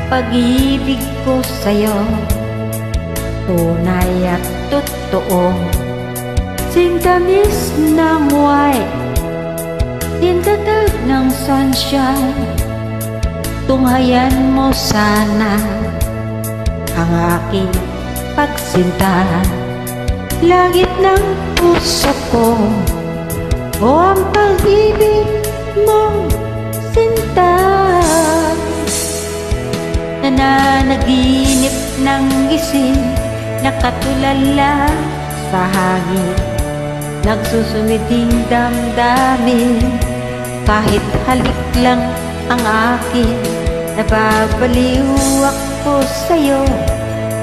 Pag-ibig ko sa'yo tunay at totoo, sintamis ng white, tintatag ng sunshine. Tunghayan mo sana ang aking pagsinta, langit ng puso ko o ang pag-ibig mong sinta. Nananaginip ng gising, nakatulala sa hangin, nagsusumiding damdamin. Kahit halik lang ang akin, nababaliw ako sa'yo.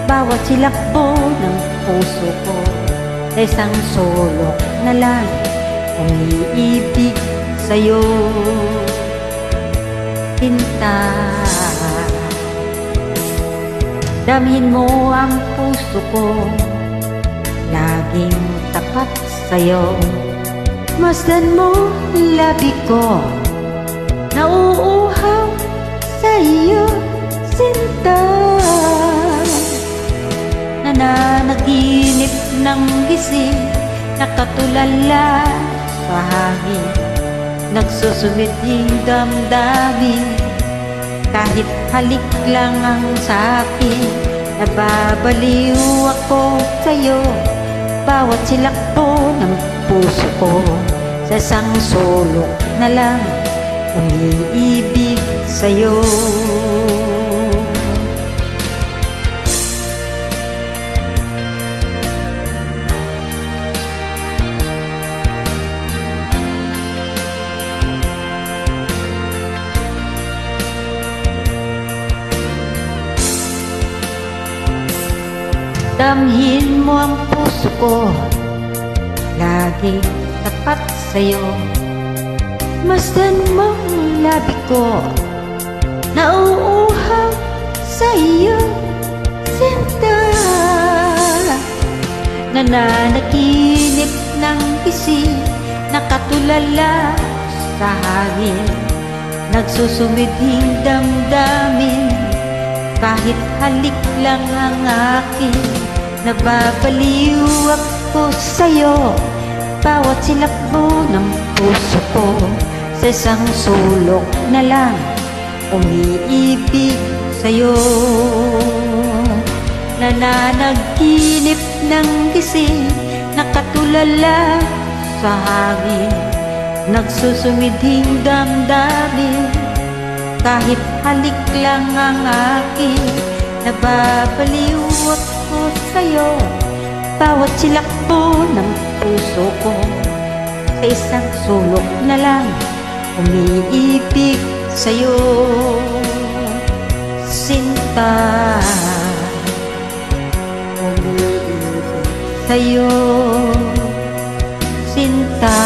Bawat silakbo ng puso ko sa isang sulok na lang umiibig sa'yo. Sinta, damhin mo ang puso ko, laging tapat sa'yo. Masdan mo labi ko, nauuhaw sa'yo, sinta. Nananaginip ng gising, nakatulala sa hangin, nagsusumiding damdamin. Kahit halik lang ang sa'kin, nababaliw ako sa'yo. Bawat silakbo ng puso ko sa isang sulok na lang umiibig sa'yo. Damhin mo ang puso ko, laging tapat sa'yo. Masdan mo ang labi ko, nauuhaw sa'yo, sinta. Nananaginip ng gising, nakatulala sa hangin, nagsusumiding damdamin. Kahit halik lang ang akin, nababaliw ako sa'yo. Bawat silakbo ng puso ko sa isang sulok na lang umiibig sa'yo. Nananaginip ng gising, nakatulala sa hangin, nagsusumiding damdamin. Kahit halik lang ang akin, nababaliw ako sa'yo. Bawat silakbo ng puso ko sa isang sulok na lang umiibig sa'yo, sinta. Umiibig sa'yo, sinta.